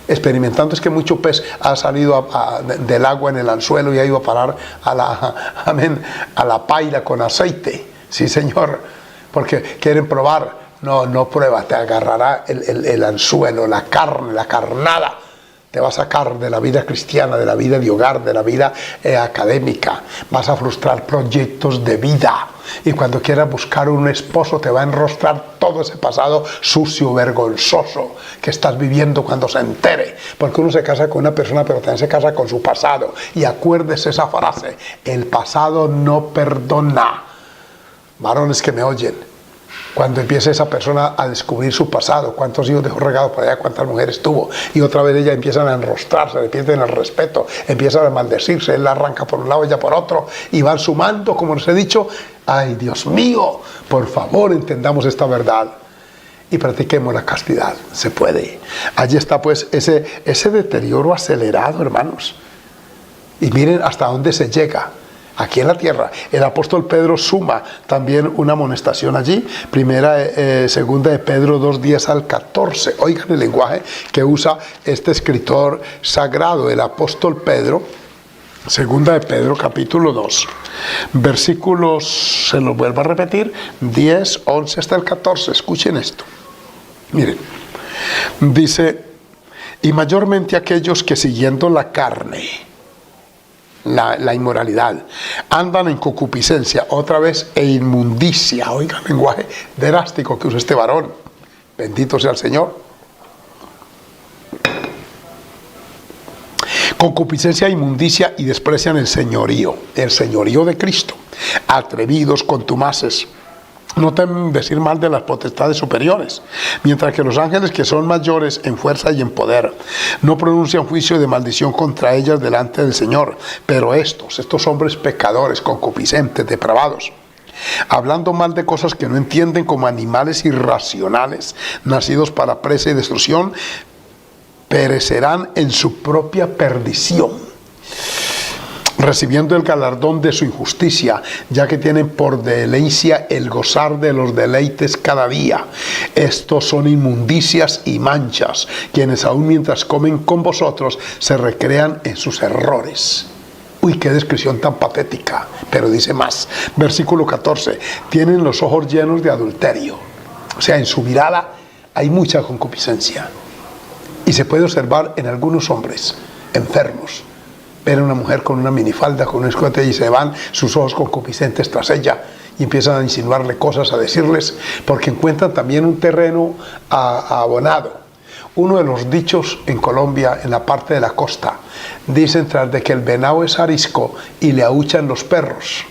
experimentando es que mucho pez ha salido del agua en el anzuelo y ha ido a parar a la paila con aceite. Sí, Señor, porque quieren probar. No prueba, te agarrará el anzuelo, la carne, la carnada. Te va a sacar de la vida cristiana, de la vida de hogar, de la vida académica. Vas a frustrar proyectos de vida. Y cuando quieras buscar un esposo, te va a enrostrar todo ese pasado sucio, vergonzoso que estás viviendo cuando se entere. Porque uno se casa con una persona, pero también se casa con su pasado. Y acuérdese esa frase: el pasado no perdona. Varones que me oyen, cuando empieza esa persona a descubrir su pasado, cuántos hijos dejó regados por allá, cuántas mujeres tuvo, y otra vez ellas empiezan a enrostrarse, le pierden el respeto, empiezan a maldecirse, él la arranca por un lado, ella por otro, y van sumando, como les he dicho. Ay, Dios mío, por favor, entendamos esta verdad y practiquemos la castidad. Se puede. Allí está pues ese deterioro acelerado, hermanos. Y miren hasta dónde se llega. Aquí en la tierra, el apóstol Pedro suma también una amonestación allí, segunda de Pedro 2:10 al 14. Oigan el lenguaje que usa este escritor sagrado, el apóstol Pedro. Segunda de Pedro, capítulo 2, versículos, se los vuelvo a repetir, 10, 11 hasta el 14. Escuchen esto. Miren, dice: y mayormente aquellos que siguiendo la carne, la inmoralidad, andan en concupiscencia, otra vez, e inmundicia. Oiga el lenguaje drástico que usa este varón. Bendito sea el Señor. Concupiscencia, inmundicia, y desprecian el señorío de Cristo. Atrevidos, contumaces, no temen decir mal de las potestades superiores, mientras que los ángeles, que son mayores en fuerza y en poder, no pronuncian juicio de maldición contra ellas delante del Señor. Pero estos hombres pecadores, concupiscentes, depravados, hablando mal de cosas que no entienden, como animales irracionales, nacidos para presa y destrucción, perecerán en su propia perdición, recibiendo el galardón de su injusticia, ya que tienen por delicia el gozar de los deleites cada día. Estos son inmundicias y manchas, quienes aún mientras comen con vosotros se recrean en sus errores. Uy, qué descripción tan patética. Pero dice más, versículo 14: tienen los ojos llenos de adulterio. O sea, en su mirada hay mucha concupiscencia. Y se puede observar en algunos hombres enfermos, ven a una mujer con una minifalda, con un escote y se van sus ojos concupiscentes tras ella y empiezan a insinuarle cosas, a decirles, porque encuentran también un terreno abonado. Uno de los dichos en Colombia, en la parte de la costa, dicen tras de que el venado es arisco y le aúchan los perros.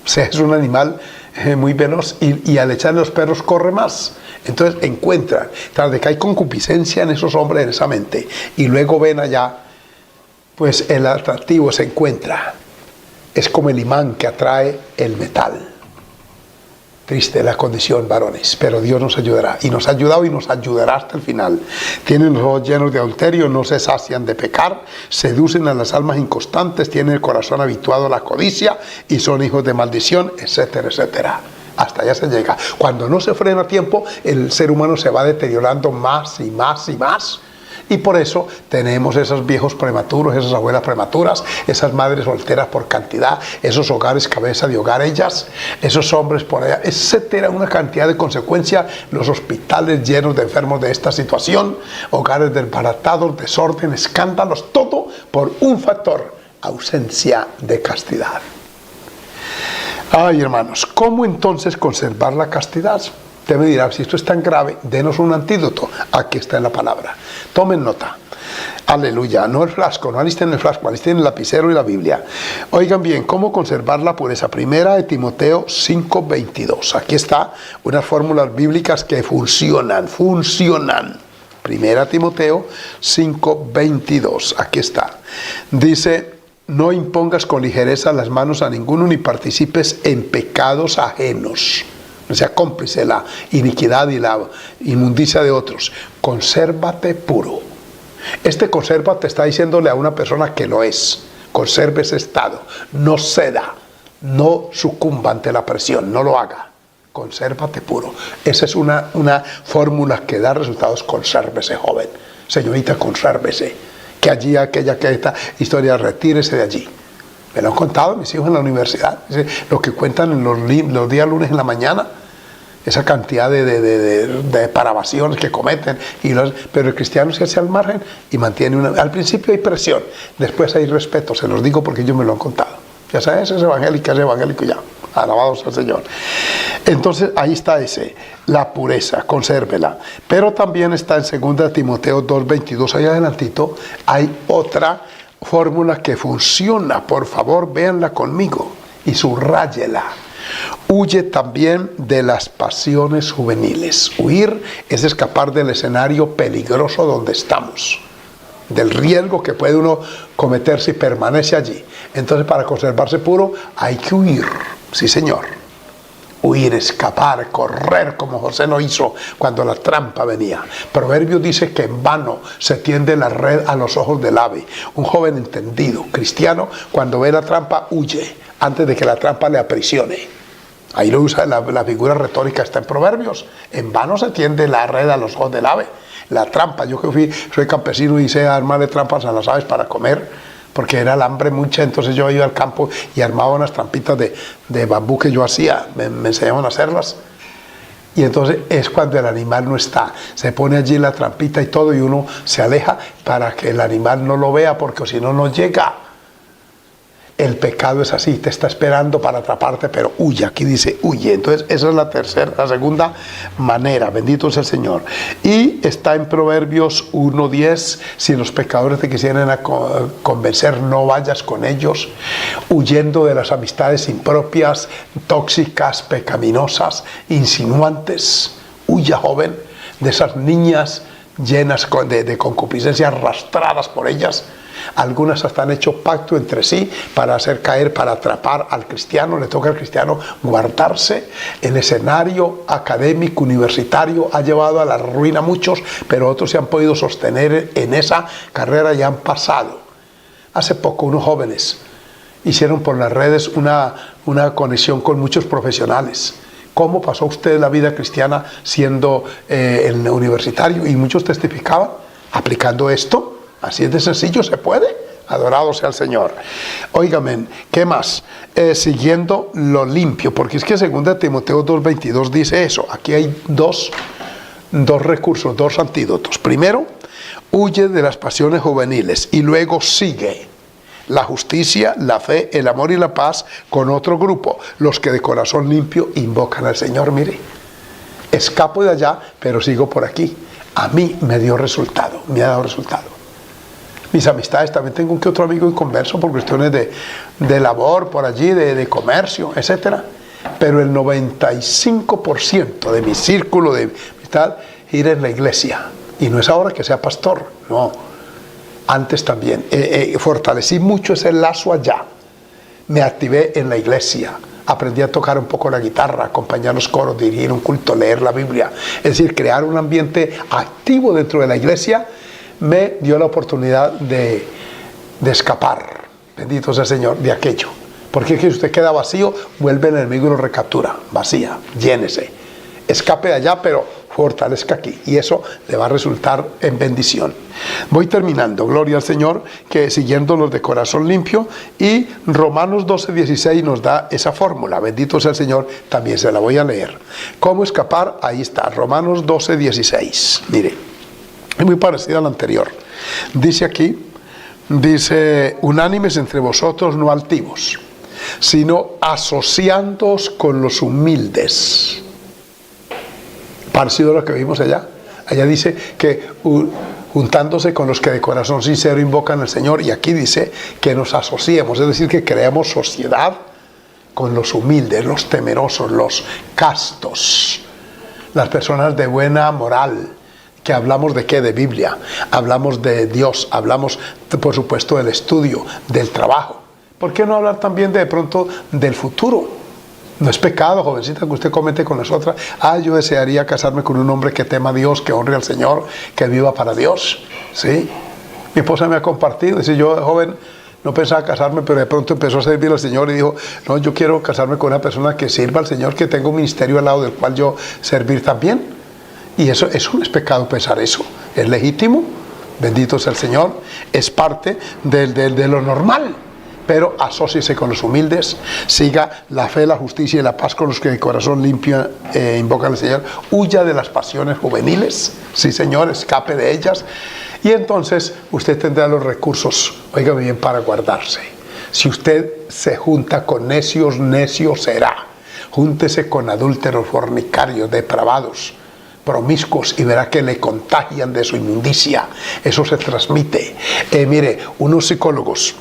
O sea, es un animal muy veloz y al echarle los perros corre más. Entonces encuentran, tras de que hay concupiscencia en esos hombres, en esa mente, y luego ven allá, pues el atractivo se encuentra. Es como el imán que atrae el metal. Triste la condición, varones, pero Dios nos ayudará, y nos ha ayudado y nos ayudará hasta el final. Tienen los ojos llenos de adulterio, no se sacian de pecar, seducen a las almas inconstantes, tienen el corazón habituado a la codicia y son hijos de maldición, etcétera, etcétera. Hasta allá se llega. Cuando no se frena a tiempo, el ser humano se va deteriorando más y más y más. Y por eso tenemos esos viejos prematuros, esas abuelas prematuras, esas madres solteras por cantidad, esos hogares cabeza de hogar ellas, esos hombres por allá, etcétera, una cantidad de consecuencias, los hospitales llenos de enfermos de esta situación, hogares desbaratados, desorden, escándalos, todo por un factor: ausencia de castidad. Ay, hermanos, ¿cómo entonces conservar la castidad? Usted me dirá, si esto es tan grave, denos un antídoto. Aquí está en la palabra. Tomen nota. Aleluya. No el flasco, no alisten el flasco, alisten el lapicero y la Biblia. Oigan bien, ¿cómo conservar la pureza? Primera de Timoteo 5:22. Aquí está unas fórmulas bíblicas que funcionan. Primera Timoteo 5:22. Aquí está. Dice: no impongas con ligereza las manos a ninguno, ni participes en pecados ajenos. No sea cómplice de la iniquidad y la inmundicia de otros. Consérvate puro. Este consérvate está diciéndole a una persona que lo es. Conserve ese estado. No ceda. No sucumba ante la presión. No lo haga. Consérvate puro. Esa es una fórmula que da resultados. Consérvese, joven. Señorita, consérvese. Que allí, aquella que esta historia, retírese de allí. Me lo han contado mis hijos en la universidad. Lo que cuentan en los días lunes en la mañana. Esa cantidad de depravaciones que cometen. Pero el cristiano se hace al margen y mantiene al principio hay presión. Después hay respeto. Se los digo porque ellos me lo han contado. Ya sabes, es evangélico ya. Alabados al Señor. Entonces ahí está la pureza, consérvela. Pero también está en 2 Timoteo 2:22, ahí adelantito, hay otra fórmula que funciona. Por favor, véanla conmigo y subráyela. Huye también de las pasiones juveniles. Huir es escapar del escenario peligroso donde estamos, del riesgo que puede uno cometer si permanece allí. Entonces, para conservarse puro hay que huir. Sí, señor. Huir, escapar, correr, como José lo hizo cuando la trampa venía. Proverbios dice que en vano se tiende la red a los ojos del ave. Un joven entendido, cristiano, cuando ve la trampa, huye antes de que la trampa le aprisione. Ahí lo usa la figura retórica, está en Proverbios. En vano se tiende la red a los ojos del ave. La trampa, yo que soy campesino y sé armarle trampas a las aves para comer, porque era el hambre mucha, entonces yo iba al campo y armaba unas trampitas de bambú que yo hacía, me enseñaban a hacerlas. Y entonces es cuando el animal no está, se pone allí la trampita y todo, y uno se aleja para que el animal no lo vea, porque si no, no llega. El pecado es así, te está esperando para atraparte, pero huye. Aquí dice huye. Entonces esa es la segunda manera. Bendito es el Señor. Y está en Proverbios 1:10: si los pecadores te quisieran convencer, no vayas con ellos. Huyendo de las amistades impropias, tóxicas, pecaminosas, insinuantes. Huya, joven, de esas niñas llenas de concupiscencia, arrastradas por ellas. Algunas hasta han hecho pacto entre sí para hacer caer, para atrapar al cristiano. Le toca al cristiano guardarse. El escenario académico universitario ha llevado a la ruina a muchos, pero otros se han podido sostener en esa carrera y han pasado. Hace poco unos jóvenes hicieron por las redes una conexión con muchos profesionales. ¿Cómo pasó usted la vida cristiana siendo el universitario? Y muchos testificaban aplicando esto. Así es de sencillo, se puede. Adorado sea el Señor. Óigame, ¿qué más? Siguiendo lo limpio, porque es que 2 Timoteo 2:22 dice eso. Aquí hay dos recursos, dos antídotos. Primero, huye de las pasiones juveniles y luego sigue. la justicia, la fe, el amor y la paz con otro grupo, los que de corazón limpio invocan al Señor. Mire, escapo de allá, pero sigo por aquí. A mí me dio resultado, me ha dado resultado. Mis amistades, también tengo un que otro amigo inconverso por cuestiones de labor por allí, de comercio, etcétera. Pero el 95% de mi círculo de amistad ir en la iglesia. Y no es ahora que sea pastor, no. Antes también. Fortalecí mucho ese lazo allá. Me activé en la iglesia. Aprendí a tocar un poco la guitarra, acompañar los coros, dirigir un culto, leer la Biblia. Es decir, crear un ambiente activo dentro de la iglesia me dio la oportunidad de escapar, bendito sea el Señor, de aquello. Porque si usted queda vacío, vuelve el enemigo y lo recaptura. Vacía, llénese. Escape de allá, pero fortalezca aquí. Y eso le va a resultar en bendición. Voy terminando. Gloria al Señor, que siguiéndolos de corazón limpio. Y Romanos 12:16 nos da esa fórmula. Bendito sea el Señor. También se la voy a leer. ¿Cómo escapar? Ahí está. Romanos 12:16. Mire, es muy parecido al anterior. Dice aquí, dice, unánimes entre vosotros, no altivos, sino asociándoos con los humildes. Parecido a lo que vimos allá. Allá dice que juntándose con los que de corazón sincero invocan al Señor, y aquí dice que nos asociemos, es decir, que creemos sociedad con los humildes, los temerosos, los castos, las personas de buena moral, que hablamos de qué, de Biblia, hablamos de Dios, hablamos por supuesto del estudio, del trabajo. ¿Por qué no hablar también de pronto del futuro? No es pecado, jovencita, que usted comente con nosotras. Yo desearía casarme con un hombre que tema a Dios, que honre al Señor, que viva para Dios. ¿Sí? Mi esposa me ha compartido. Dice, yo joven no pensaba casarme, pero de pronto empezó a servir al Señor y dijo, no, yo quiero casarme con una persona que sirva al Señor, que tenga un ministerio al lado del cual yo servir también. Y eso no es pecado pensar eso. Es legítimo. Bendito sea el Señor. Es parte de lo normal. Pero asóciese con los humildes, siga la fe, la justicia y la paz con los que de corazón limpio invocan al Señor, huya de las pasiones juveniles, sí Señor, escape de ellas, y entonces usted tendrá los recursos, óigame bien, para guardarse. Si usted se junta con necios, necio será. Júntese con adúlteros, fornicarios, depravados, promiscuos, y verá que le contagian de su inmundicia. Eso se transmite. Mire, unos psicólogos,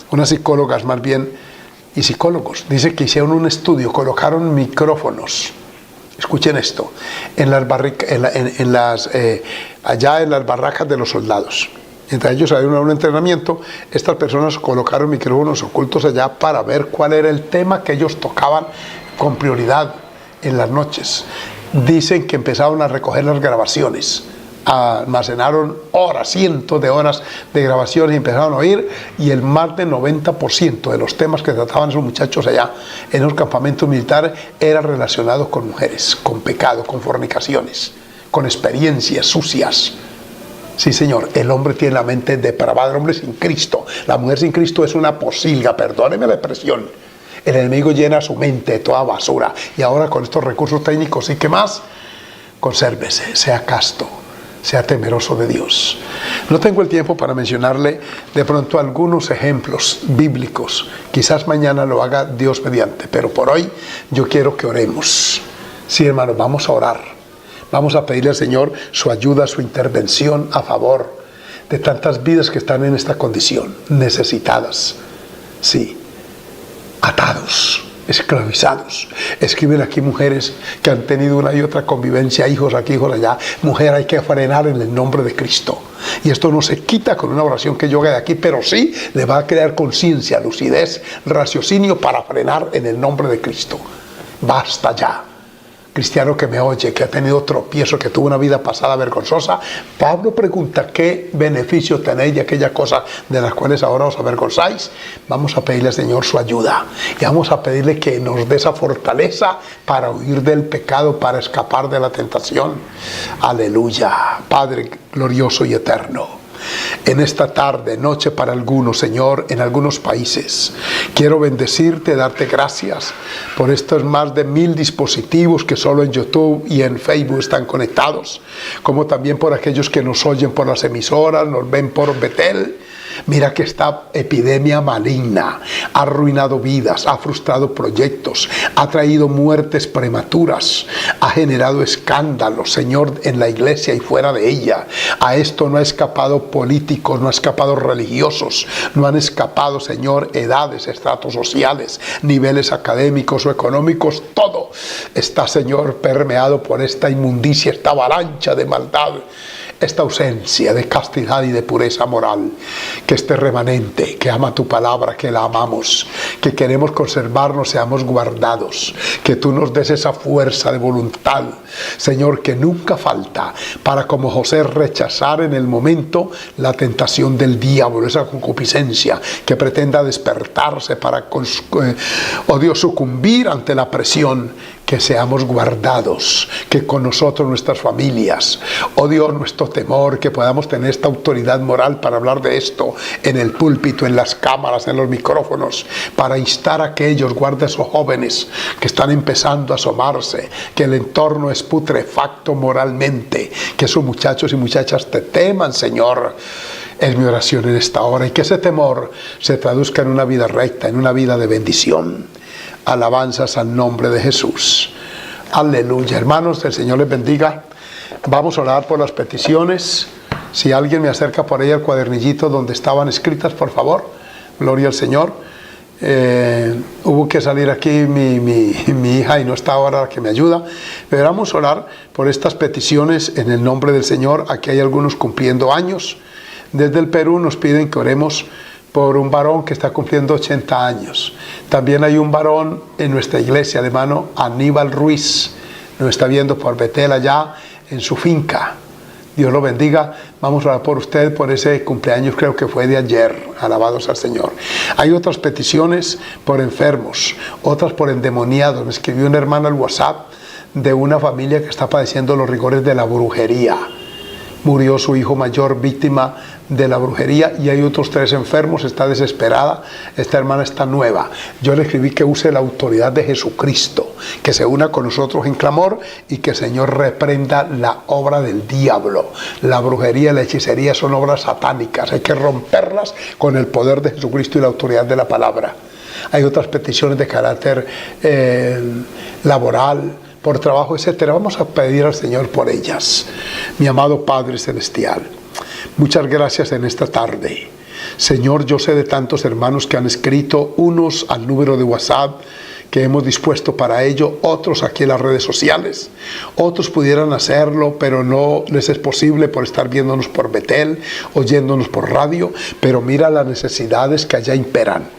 unas psicólogas más bien, y psicólogos, dice que hicieron un estudio, colocaron micrófonos, escuchen esto, allá en las barracas de los soldados. Mientras ellos salieron a un entrenamiento, estas personas colocaron micrófonos ocultos allá para ver cuál era el tema que ellos tocaban con prioridad en las noches. Dicen que empezaron a recoger las grabaciones, almacenaron horas, cientos de horas de grabaciones y empezaron a oír, y el más del 90% de los temas que trataban esos muchachos allá en los campamentos militares eran relacionados con mujeres, con pecado, con fornicaciones, con experiencias sucias. Sí, Señor, el hombre tiene la mente depravada, el hombre sin Cristo. La mujer sin Cristo es una posilga, perdóneme la expresión. El enemigo llena su mente de toda basura. Y ahora con estos recursos técnicos, ¿y qué más? Consérvese, sea casto, sea temeroso de Dios. No tengo el tiempo para mencionarle de pronto algunos ejemplos bíblicos. Quizás mañana lo haga Dios mediante, pero por hoy yo quiero que oremos. Sí, hermanos, vamos a orar. Vamos a pedirle al Señor su ayuda, su intervención a favor de tantas vidas que están en esta condición, necesitadas, sí, atados, esclavizados. Escriben aquí mujeres que han tenido una y otra convivencia, hijos aquí, hijos allá. Mujer, hay que frenar en el nombre de Cristo. Y esto no se quita con una oración que yo haga de aquí, pero sí le va a crear conciencia, lucidez, raciocinio para frenar en el nombre de Cristo. Basta ya. Cristiano que me oye, que ha tenido tropiezo, que tuvo una vida pasada vergonzosa, Pablo pregunta, ¿qué beneficio tenéis de aquellas cosas de las cuales ahora os avergonzáis? Vamos a pedirle al Señor su ayuda, y vamos a pedirle que nos dé esa fortaleza para huir del pecado, para escapar de la tentación. Aleluya. Padre glorioso y eterno, en esta tarde, noche para algunos, Señor, en algunos países, quiero bendecirte, darte gracias por estos más de 1000 dispositivos que solo en YouTube y en Facebook están conectados, como también por aquellos que nos oyen por las emisoras, nos ven por Betel. Mira que esta epidemia maligna ha arruinado vidas, ha frustrado proyectos, ha traído muertes prematuras, ha generado escándalos, Señor, en la iglesia y fuera de ella. A esto no ha escapado políticos, no ha escapado religiosos, no han escapado, Señor, edades, estratos sociales, niveles académicos o económicos. Todo está, Señor, permeado por esta inmundicia, esta avalancha de maldad, esta ausencia de castidad y de pureza moral. Que este remanente que ama tu palabra, que la amamos, que queremos conservarnos, seamos guardados, que tú nos des esa fuerza de voluntad, Señor, que nunca falta, para como José rechazar en el momento la tentación del diablo, esa concupiscencia que pretenda despertarse para, oh Dios, sucumbir ante la presión. Que seamos guardados, que con nosotros nuestras familias, oh Dios, nuestro temor, que podamos tener esta autoridad moral para hablar de esto en el púlpito, en las cámaras, en los micrófonos, para instar a aquellos, guarda a esos jóvenes que están empezando a asomarse, que el entorno es putrefacto moralmente, que esos muchachos y muchachas te teman, Señor. Es mi oración en esta hora, y que ese temor se traduzca en una vida recta, en una vida de bendición. Alabanzas al nombre de Jesús. Aleluya. Hermanos, el Señor les bendiga. Vamos a orar por las peticiones. Si alguien me acerca por ahí al cuadernillito donde estaban escritas, por favor. Gloria al Señor. Hubo que salir aquí mi hija y no está ahora la que me ayuda. Pero vamos a orar por estas peticiones en el nombre del Señor. Aquí hay algunos cumpliendo años. Desde el Perú nos piden que oremos por un varón que está cumpliendo 80 años. También hay un varón en nuestra iglesia, el hermano Aníbal Ruiz, nos está viendo por Betel allá en su finca. Dios lo bendiga. Vamos a orar por usted, por ese cumpleaños, creo que fue de ayer. Alabados al Señor. Hay otras peticiones por enfermos, otras por endemoniados. Me escribió una hermana al WhatsApp de una familia que está padeciendo los rigores de la brujería. Murió su hijo mayor víctima de la brujería y hay otros 3 enfermos, está desesperada. Esta hermana está nueva. Yo le escribí que use la autoridad de Jesucristo, que se una con nosotros en clamor y que el Señor reprenda la obra del diablo. La brujería y la hechicería son obras satánicas, hay que romperlas con el poder de Jesucristo y la autoridad de la palabra. Hay otras peticiones de carácter laboral, por trabajo, etcétera. Vamos a pedir al Señor por ellas. Mi amado Padre Celestial, muchas gracias en esta tarde. Señor, yo sé de tantos hermanos que han escrito, unos al número de WhatsApp que hemos dispuesto para ello, otros aquí en las redes sociales. Otros pudieran hacerlo, pero no les es posible por estar viéndonos por Betel, oyéndonos por radio, pero mira las necesidades que allá imperan.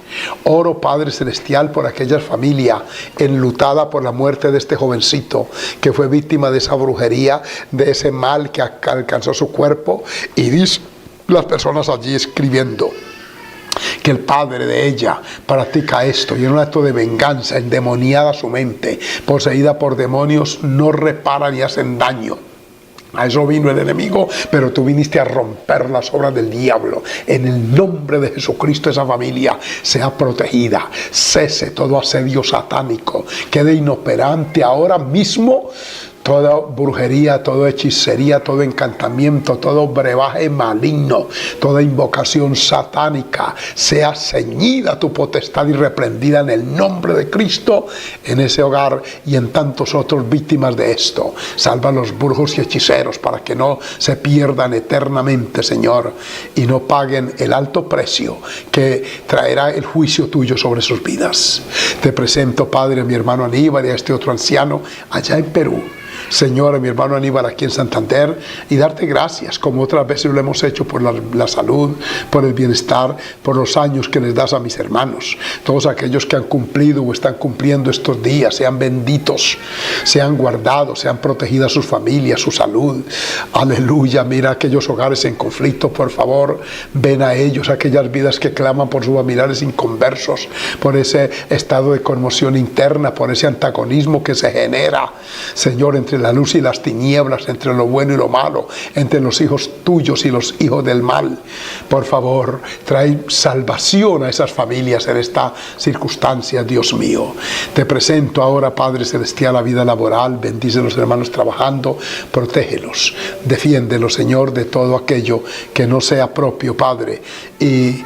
Oro, Padre Celestial, por aquella familia enlutada por la muerte de este jovencito que fue víctima de esa brujería, de ese mal que alcanzó su cuerpo, y dice las personas allí escribiendo que el padre de ella practica esto y en un acto de venganza, endemoniada su mente, poseída por demonios, no repara ni hacen daño. A eso vino el enemigo, pero tú viniste a romper las obras del diablo. En el nombre de Jesucristo, esa familia sea protegida. Cese todo asedio satánico. Quede inoperante ahora mismo toda brujería, toda hechicería, todo encantamiento, todo brebaje maligno, toda invocación satánica. Sea ceñida tu potestad y reprendida en el nombre de Cristo en ese hogar y en tantos otros víctimas de esto. Salva a los brujos y hechiceros para que no se pierdan eternamente, Señor, y no paguen el alto precio que traerá el juicio tuyo sobre sus vidas. Te presento, Padre, a mi hermano Aníbal y a este otro anciano allá en Perú. Señor, a mi hermano Aníbal aquí en Santander, y darte gracias, como otras veces lo hemos hecho, por la salud, por el bienestar, por los años que les das a mis hermanos. Todos aquellos que han cumplido o están cumpliendo estos días, sean benditos, sean guardados, sean protegidas sus familias, su salud. Aleluya. Mira aquellos hogares en conflicto, por favor, ven a ellos, aquellas vidas que claman por sus familiares inconversos, por ese estado de conmoción interna, por ese antagonismo que se genera, Señor, entre entre la luz y las tinieblas, entre lo bueno y lo malo, entre los hijos tuyos y los hijos del mal. Por favor, trae salvación a esas familias en esta circunstancia, Dios mío. Te presento ahora, Padre Celestial, la vida laboral. Bendice a los hermanos trabajando, protégelos, defiéndelos, Señor, de todo aquello que no sea propio, Padre. Y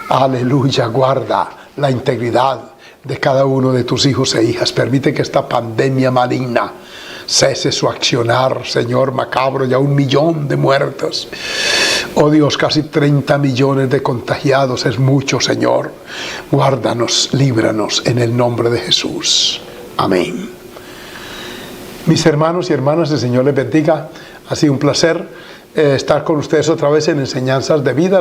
aleluya, guarda la integridad de cada uno de tus hijos e hijas. Permite que esta pandemia maligna cese su accionar, Señor, macabro, ya 1 millón de muertos. Oh Dios, casi 30 millones de contagiados, es mucho, Señor. Guárdanos, líbranos en el nombre de Jesús. Amén. Mis hermanos y hermanas, el Señor les bendiga. Ha sido un placer estar con ustedes otra vez en Enseñanzas de Vida.